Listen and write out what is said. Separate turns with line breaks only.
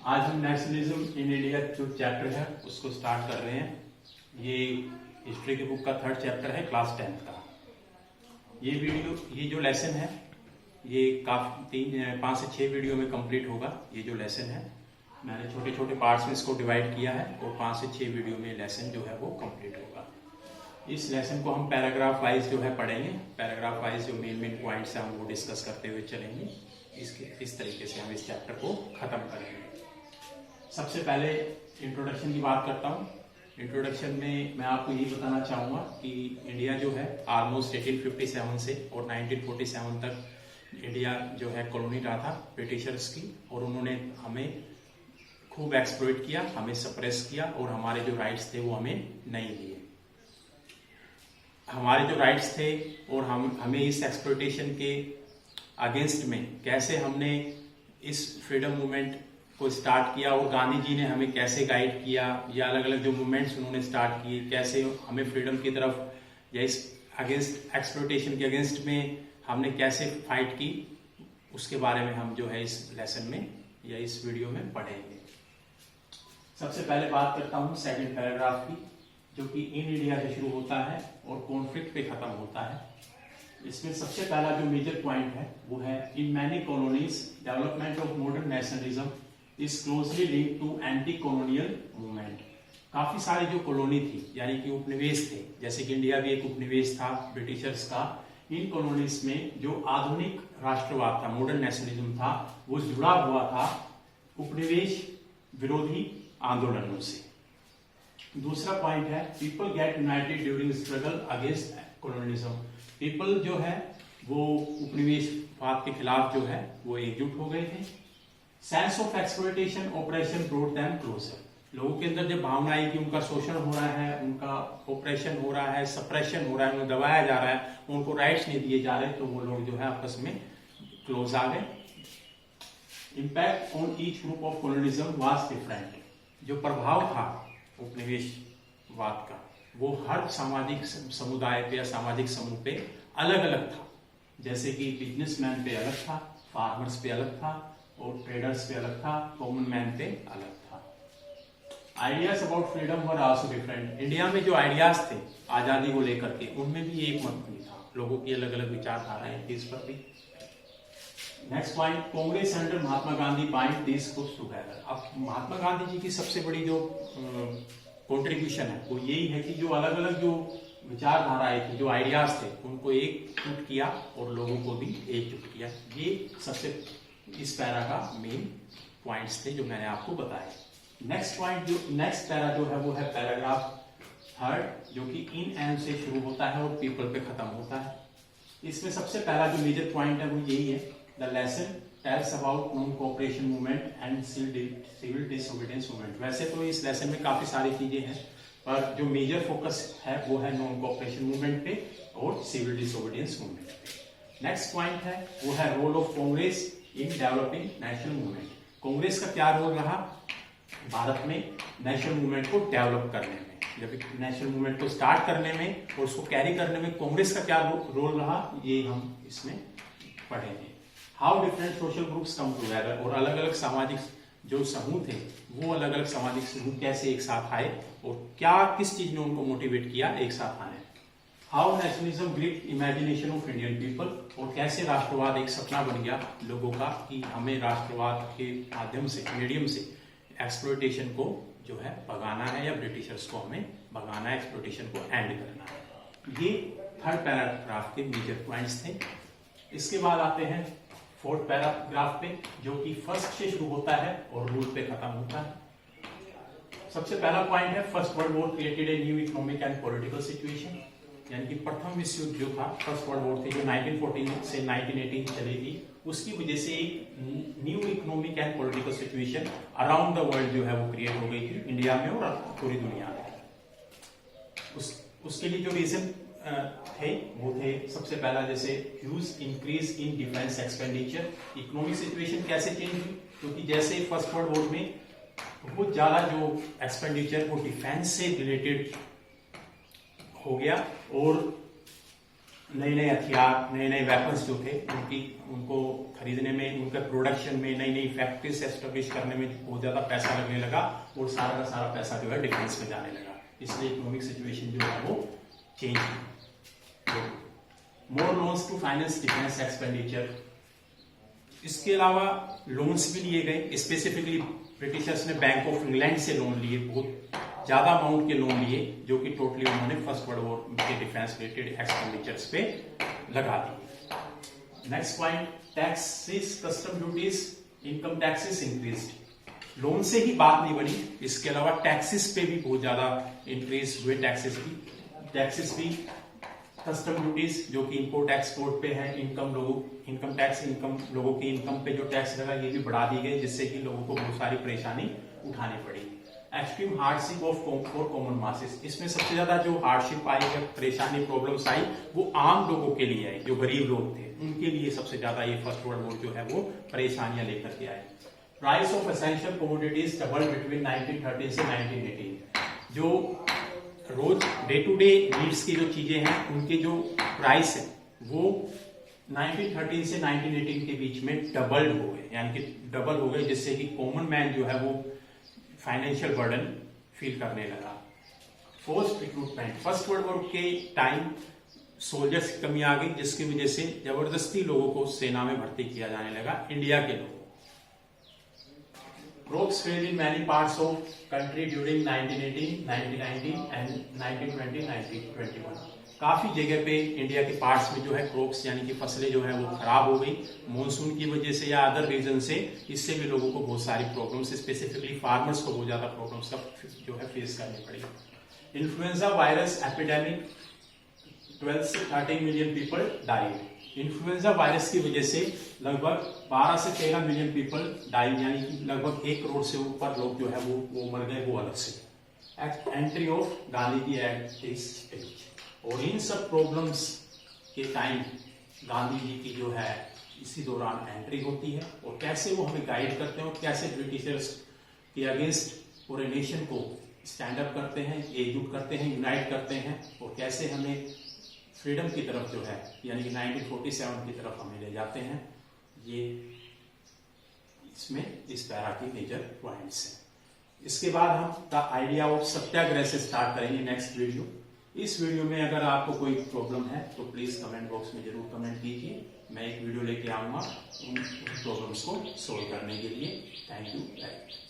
आज हम nationalism in India जो चैप्टर है उसको स्टार्ट कर रहे हैं। ये हिस्ट्री की बुक का 3rd चैप्टर है, क्लास 10th का। ये जो लेसन है ये काफी 5 से 6 वीडियो में कंप्लीट होगा। ये जो लेसन है मैंने छोटे छोटे पार्ट्स में इसको डिवाइड किया है और 5 से 6 वीडियो में लेसन जो है वो कंप्लीट होगा। इस लेसन को हम पैराग्राफ वाइज जो है पढ़ेंगे। पैराग्राफ वाइज जो मेन पॉइंट्स हैं हम वो डिस्कस करते हुए चलेंगे। इस तरीके से हम इस चैप्टर को खत्म करेंगे। सबसे पहले इंट्रोडक्शन की बात करता हूँ। इंट्रोडक्शन में मैं आपको यही बताना चाहूँगा कि इंडिया जो है ऑलमोस्ट 1857 से और 1947 तक इंडिया जो है कॉलोनी रहा था ब्रिटिशर्स की, और उन्होंने हमें खूब एक्सप्लॉइट किया, हमें सप्रेस किया और हमारे जो राइट्स थे वो हमें नहीं दिए। हमारे जो राइट्स थे और हमें इस एक्सप्लॉइटेशन के अगेंस्ट में कैसे हमने इस फ्रीडम मूवमेंट को स्टार्ट किया और गांधी जी ने हमें कैसे गाइड किया, या अलग अलग जो मूवमेंट्स उन्होंने स्टार्ट किए, कैसे हमें फ्रीडम की तरफ या इस अगेंस्ट एक्सप्लॉइटेशन के अगेंस्ट में हमने कैसे फाइट की, उसके बारे में हम जो है इस लेसन में या इस वीडियो में पढ़ेंगे। सबसे पहले बात करता हूँ सेकंड पैराग्राफ की, जो कि इन इंडिया से शुरू होता है और कॉन्फ्लिक्ट पे खत्म होता है। इसमें सबसे पहला जो मेजर पॉइंट है वो है in many colonies development of modern nationalism is closely linked to anti colonial movement. काफी सारी जो कॉलोनी थी यानी कि उपनिवेश थे, जैसे कि इंडिया भी एक उपनिवेश था ब्रिटिशर्स का, इन कॉलोनीज में जो आधुनिक राष्ट्रवाद था, मॉडर्न नेशनलिज्म था, वो जुड़ा हुआ था उपनिवेश विरोधी आंदोलनों से। दूसरा पॉइंट है people get United during struggle against colonialism. People जो है वो उपनिवेशवाद के खिलाफ जो है वो एकजुट हो गए थे। Sense of exploitation operation brought them closer. लोगों के अंदर जब भावना आई कि उनका शोषण हो रहा है, उनका ऑपरेशन हो रहा है, सप्रेशन हो रहा है, उन्हें दबाया जा रहा है, उनको राइट्स नहीं दिए जा रहे, तो वो लोग जो है आपस में क्लोज आ गए। Impact on each group of colonialism was different. जो प्रभाव था उपनिवेशवाद का वो हर सामाजिक समुदाय पे या सामाजिक समूह पे अलग अलग था। जैसे कि बिजनेसमैन पे अलग था, फार्मर्स पे अलग था और ट्रेडर्स पे अलग था, कॉमन मैन पे अलग था। Ideas about freedom were also different. India में जो आइडियाज थे आजादी को लेकर के, उनमें भी एक मत नहीं था, लोगों की अलग अलग विचारधाराएं थी इस पर भी। Next point, Congress under Mahatma Gandhi bind this groups together. अब महात्मा गांधी जी की सबसे बड़ी जो कंट्रीब्यूशन है वो यही है कि जो अलग अलग जो विचारधाराएं थी, जो आइडियाज थे, उनको एकजुट किया और लोगों को भी एकजुट किया। ये सबसे इस पैरा का मेन पॉइंट्स थे जो मैंने आपको बताया। नेक्स्ट पैरा जो है वो है पैराग्राफ 3rd, जो कि इन एंड से शुरू होता है और पीपल पे खत्म होता है। इसमें सबसे पहला जो मेजर पॉइंट है वो यही है, the lesson tells about non cooperation movement and civil disobedience movement. वैसे तो इस लेसन में काफी सारी चीजें हैं, पर जो मेजर फोकस है वो है नॉन कोऑपरेशन मूवमेंट पे और सिविल डिसोबीडियंस मूवमेंट पे। नेक्स्ट पॉइंट है वो है role of Congress in developing national movement. Congress का क्या रोल रहा भारत में नेशनल मूवमेंट को डेवलप करने में, जब नेशनल मूवमेंट को स्टार्ट करने में और उसको कैरी करने में कांग्रेस का क्या रोल रहा, ये हम इसमें पढ़ेंगे। How different social groups come together, और अलग अलग सामाजिक जो समूह थे वो अलग अलग सामाजिक समूह कैसे एक साथ आए और क्या किस चीज ने उनको मोटिवेट किया एक साथ आने। How nationalism gripped imagination of Indian people, और कैसे राष्ट्रवाद एक सपना बन गया लोगों का कि हमें राष्ट्रवाद के माध्यम से, मीडियम से एक्सप्लॉइटेशन को जो है भगाना है या ब्रिटिशर्स को हमें भगाना है, एक्सप्लॉइटेशन को एंड करना है। ये 3rd पैराग्राफ के मेजर पॉइंट्स थे। इसके बाद आते हैं 4th पैराग्राफ पे, जो कि फर्स्ट से शुरू होता है और रूल पे खत्म होता है। सबसे पहला पॉइंट है first world war created a new economic and political situation. यानी कि प्रथम विश्व युद्ध जो था, फर्स्ट वर्ल्ड वॉर थी जो 1914 से 1918 चली थी, उसकी वजह से एक new economic and political situation around the world जो है वो क्रिएट हो गई थी इंडिया में और पूरी दुनिया में। उसके लिए जो रीजन थे वो थे सबसे पहला, जैसे huge increase in defence expenditure. Economic situation कैसे चेंज हुई, क्योंकि जैसे फर्स्ट वर्ल्ड वॉर में बहुत ज्यादा जो एक्सपेंडिचर वो डिफेंस से रिलेटेड हो गया और नए नए हथियार, नए नए वेपन्स जो थे उनको खरीदने में, उनके प्रोडक्शन में, नई नई फैक्ट्रीज एस्टेब्लिश करने में बहुत ज्यादा पैसा लगने लगा और सारा का सारा पैसा जो है डिफेंस में जाने लगा। इसलिए इकोनॉमिक सिचुएशन जो है वो चेंज हुई। More loans to finance defence expenditure. इसके अलावा लोन्स भी लिए गए, स्पेसिफिकली ब्रिटिशर्स ने बैंक ऑफ इंग्लैंड से लोन लिए, बहुत ज्यादा अमाउंट के लोन लिए, जो कि टोटली उन्होंने फर्स्ट वर्ल्ड वॉर के डिफेंस रिलेटेड एक्सपेंडिचर्स पे लगा दिए। Next point, taxes, custom duties, income taxes increased. Loan से ही बात नहीं बनी, इसके अलावा टैक्सेस पे भी बहुत ज्यादा इंक्रीज हुए। टैक्सेस भी कस्टम ड्यूटीज जो कि इंपोर्ट एक्सपोर्ट पे है, इनकम टैक्स लोगों की इनकम पे जो टैक्स लगा ये भी बढ़ा दी गई, जिससे कि लोगों को बहुत सारी परेशानी उठानी पड़ी। Extreme hardship for common masses. इसमें सबसे ज्यादा जो हार्डशिप आई है, परेशानी, प्रॉब्लम्स आई, वो आम लोगों के लिए आई, जो गरीब लोग थे उनके लिए सबसे ज्यादा ये फर्स्ट वर्ल्ड वॉर जो है वो परेशानियां लेकर के आए। Price of essential commodities double between 1913 से 1918। जो रोज डे टू डे नीड्स की जो चीजें हैं उनके जो प्राइस है वो 1913 से 1918 के बीच में डबल्ड हो गए, यानी कि डबल हो गए, जिससे कि कॉमन मैन जो है वो फाइनेंशियल बर्डन फील करने लगा। Forced recruitment. First world war के टाइम सोल्जर्स की कमी आ गई, जिसकी वजह से जबरदस्ती लोगों को सेना में भर्ती किया जाने लगा, इंडिया के लोगों। Crops failed in many parts of country during 1918, 1919 and 1920, 1921। काफी जगह पे इंडिया के पार्ट्स में जो है क्रॉप्स यानी कि फसलें जो है वो खराब हो गई मॉनसून की वजह से या अदर रीजन से। इससे भी लोगों को बहुत सारी प्रॉब्लम्स, स्पेसिफिकली फार्मर्स को बहुत ज्यादा प्रॉब्लम्स का जो है फेस करनी पड़ी। इन्फ्लुएंजा वायरस एपिडेमिक, 12 से 13 million people died. Influenza virus की वजह से लगभग 12 से 13 मिलियन पीपल डाइड, यानी कि लगभग 1 करोड़ से ऊपर लोग जो है वो मर गए, वो अलग से। Entry of Gandhi ji at this stage. और इन सब प्रॉब्लम्स के टाइम गांधी जी की जो है इसी दौरान एंट्री होती है, और कैसे वो हमें गाइड करते हैं और कैसे ब्रिटिशर्स के अगेंस्ट पूरे नेशन को स्टैंड अप करते हैं, एकजुट करते हैं, यूनाइट करते हैं, और कैसे हमें फ्रीडम की तरफ जो है यानी कि 1947 की तरफ हमें ले जाते हैं। ये इसमें इस पैरा की मेजर पॉइंट्स हैं। इसके बाद हम द आइडिया ऑफ सत्याग्रह से स्टार्ट करेंगे नेक्स्ट वीडियो। इस वीडियो में अगर आपको कोई प्रॉब्लम है तो प्लीज कमेंट बॉक्स में जरूर कमेंट कीजिए, मैं एक वीडियो लेके आऊंगा उन प्रॉब्लम्स को सोल्व करने के लिए। Thank you very much.